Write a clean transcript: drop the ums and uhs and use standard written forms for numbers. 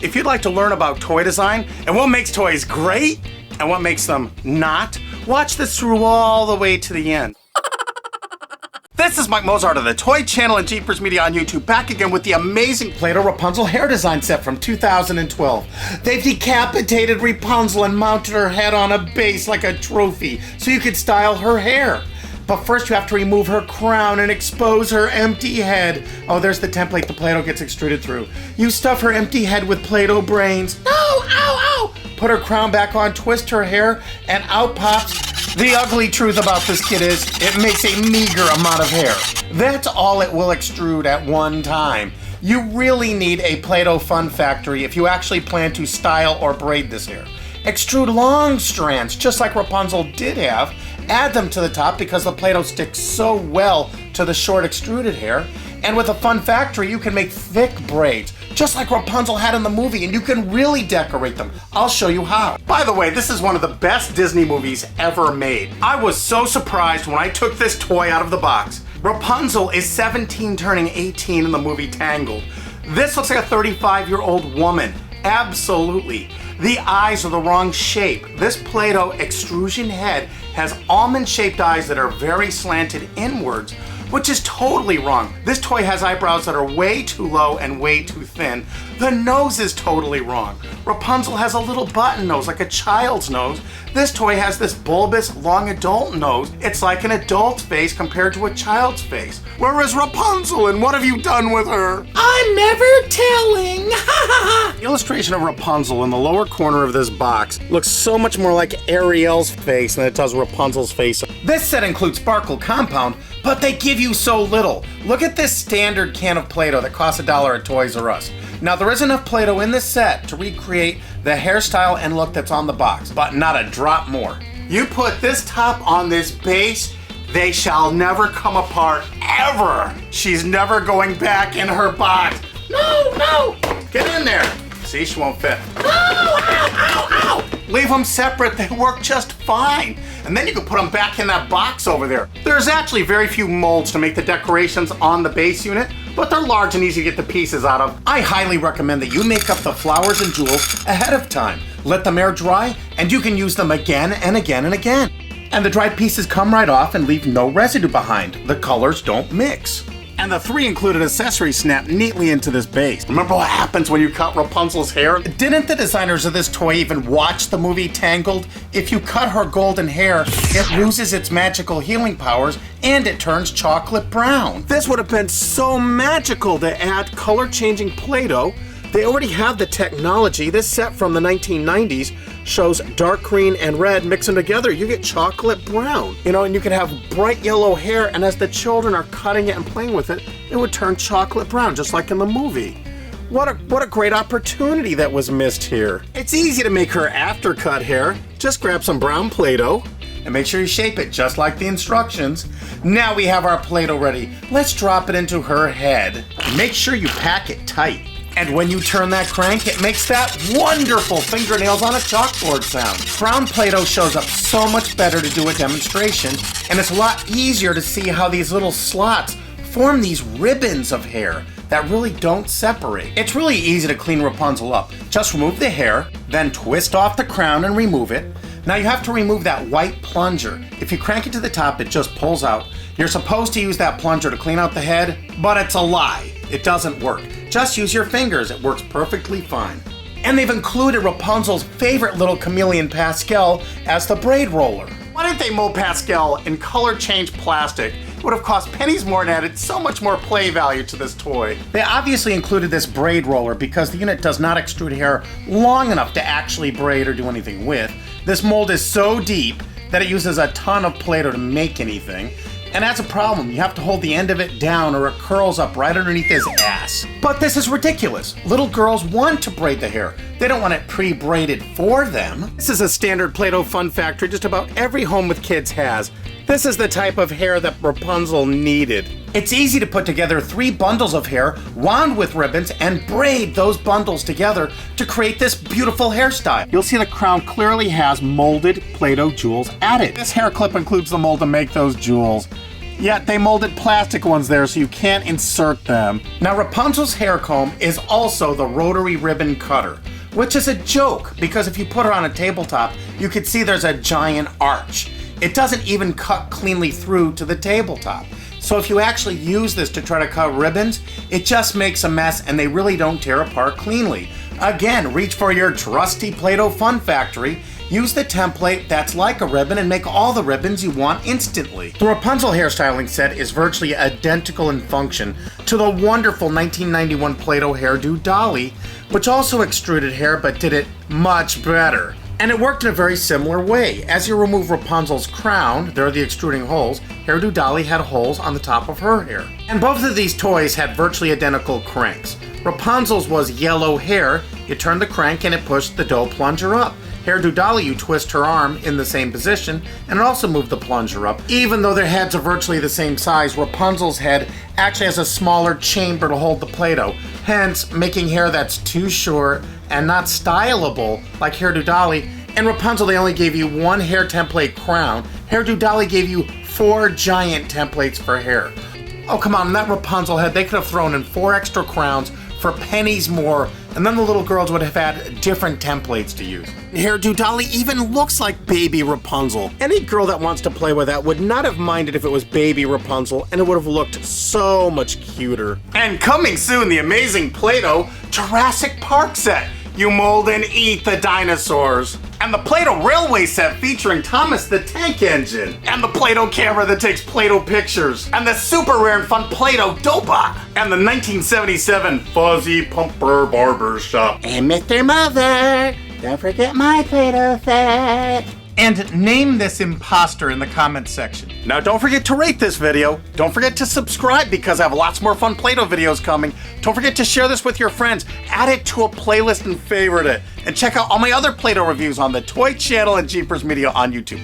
If you'd like to learn about toy design and what makes toys great and what makes them not, watch this through all the way to the end. This is Mike Mozart of the Toy Channel and JeepersMedia on YouTube, back again with the amazing Play-doh Rapunzel hair design set from 2012. They've decapitated Rapunzel and mounted her head on a base like a trophy so you could style her hair. But first you have to remove her crown and expose her empty head. Oh, there's the template the Play-doh gets extruded through. You stuff her empty head with Play-doh brains. No, ow, ow! Put her crown back on, twist her hair, and out pops. The ugly truth about this kit is, it makes a meager amount of hair. That's all it will extrude at one time. You really need a Play-doh fun factory if you actually plan to style or braid this hair. Extrude long strands, just like Rapunzel did have. Add them to the top because the Play-doh sticks so well to the short extruded hair. And with a fun factory, you can make thick braids, just like Rapunzel had in the movie, and you can really decorate them. I'll show you how. By the way, this is one of the best Disney movies ever made. I was so surprised when I took this toy out of the box. Rapunzel is 17 turning 18 in the movie Tangled. This looks like a 35-year-old woman. Absolutely. The eyes are the wrong shape. This Play-doh extrusion head has almond-shaped eyes that are very slanted inwards, which is totally wrong. This toy has eyebrows that are way too low and way too thin. The nose is totally wrong. Rapunzel has a little button nose, like a child's nose. This toy has this bulbous, long adult nose. It's like an adult's face compared to a child's face. Where is Rapunzel and what have you done with her? I'm never telling. The illustration of Rapunzel in the lower corner of this box looks so much more like Ariel's face than it does Rapunzel's face. This set includes sparkle compound, but they give you so little. Look at this standard can of Play-doh that costs $1 at Toys R Us. Now there is enough Play-doh in this set to recreate the hairstyle and look that's on the box, but not a drop more. You put this top on this base, they shall never come apart, ever. She's never going back in her box. No, no, get in there. See, she won't fit. No, ow, ow, ow. Leave them separate, they work just fine. And then you can put them back in that box over there. There's actually very few molds to make the decorations on the base unit, but they're large and easy to get the pieces out of. I highly recommend that you make up the flowers and jewels ahead of time. Let them air dry, and you can use them again and again and again. And the dried pieces come right off and leave no residue behind. The colors don't mix. And the 3 included accessories snap neatly into this base. Remember what happens when you cut Rapunzel's hair? Didn't the designers of this toy even watch the movie Tangled? If you cut her golden hair, it loses its magical healing powers and it turns chocolate brown. This would have been so magical to add color-changing Play-doh. They already have the technology. This set from the 1990s shows dark green and red, mix them together, you get chocolate brown. You know, and you can have bright yellow hair, and as the children are cutting it and playing with it, it would turn chocolate brown, just like in the movie. What a great opportunity that was missed here. It's easy to make her after-cut hair. Just grab some brown Play-doh and make sure you shape it just like the instructions. Now we have our Play-doh ready. Let's drop it into her head. Make sure you pack it tight. And when you turn that crank, it makes that wonderful fingernails on a chalkboard sound. Brown Play-doh shows up so much better to do a demonstration, and it's a lot easier to see how these little slots form these ribbons of hair that really don't separate. It's really easy to clean Rapunzel up. Just remove the hair, then twist off the crown and remove it. Now you have to remove that white plunger. If you crank it to the top, it just pulls out. You're supposed to use that plunger to clean out the head, but it's a lie. It doesn't work. Just use your fingers, it works perfectly fine. And they've included Rapunzel's favorite little chameleon, Pascal, as the braid roller. Why didn't they mold Pascal in color change plastic? It would have cost pennies more and added so much more play value to this toy. They obviously included this braid roller because the unit does not extrude hair long enough to actually braid or do anything with. This mold is so deep that it uses a ton of Play-doh to make anything. And that's a problem. You have to hold the end of it down or it curls up right underneath his ass. But this is ridiculous. Little girls want to braid the hair. They don't want it pre-braided for them. This is a standard Play-doh fun factory just about every home with kids has. This is the type of hair that Rapunzel needed. It's easy to put together 3 bundles of hair, wound with ribbons, and braid those bundles together to create this beautiful hairstyle. You'll see the crown clearly has molded Play-doh jewels added. This hair clip includes the mold to make those jewels. Yet they molded plastic ones there so you can't insert them. Now Rapunzel's hair comb is also the rotary ribbon cutter, which is a joke because if you put her on a tabletop, you could see there's a giant arch. It doesn't even cut cleanly through to the tabletop. So if you actually use this to try to cut ribbons, it just makes a mess and they really don't tear apart cleanly. Again, reach for your trusty Play-Doh Fun Factory. Use the template that's like a ribbon and make all the ribbons you want instantly. The Rapunzel hairstyling set is virtually identical in function to the wonderful 1991 Play-Doh hairdo Dolly, which also extruded hair but did it much better. And it worked in a very similar way. As you remove Rapunzel's crown, there are the extruding holes, hairdo Dolly had holes on the top of her hair. And both of these toys had virtually identical cranks. Rapunzel's was yellow hair, you turn the crank and it pushed the dough plunger up. Hairdo Dolly, you twist her arm in the same position, and it also moved the plunger up. Even though their heads are virtually the same size, Rapunzel's head actually has a smaller chamber to hold the Play-Doh, hence making hair that's too short and not stylable like Hairdo Dolly. And Rapunzel, they only gave you one hair template crown. Hairdo Dolly gave you 4 giant templates for hair. Oh, come on, that Rapunzel head, they could have thrown in 4 extra crowns for pennies more, and then the little girls would have had different templates to use. Hairdo Dolly even looks like baby Rapunzel. Any girl that wants to play with that would not have minded if it was baby Rapunzel, and it would have looked so much cuter. And coming soon, the amazing Play-Doh Jurassic Park set. You mold and eat the dinosaurs. And the Play-Doh Railway set featuring Thomas the Tank Engine. And the Play-Doh camera that takes Play-Doh pictures. And the super rare and fun Play-Doh Doughbot. And the 1977 Fuzzy Pumper Barber Shop. And Mr. Mother, don't forget my Play-Doh set. And name this imposter in the comments section. Now don't forget to rate this video. Don't forget to subscribe because I have lots more fun Play-Doh videos coming. Don't forget to share this with your friends. Add it to a playlist and favorite it. And check out all my other Play-Doh reviews on the Toy Channel and Jeepers Media on YouTube.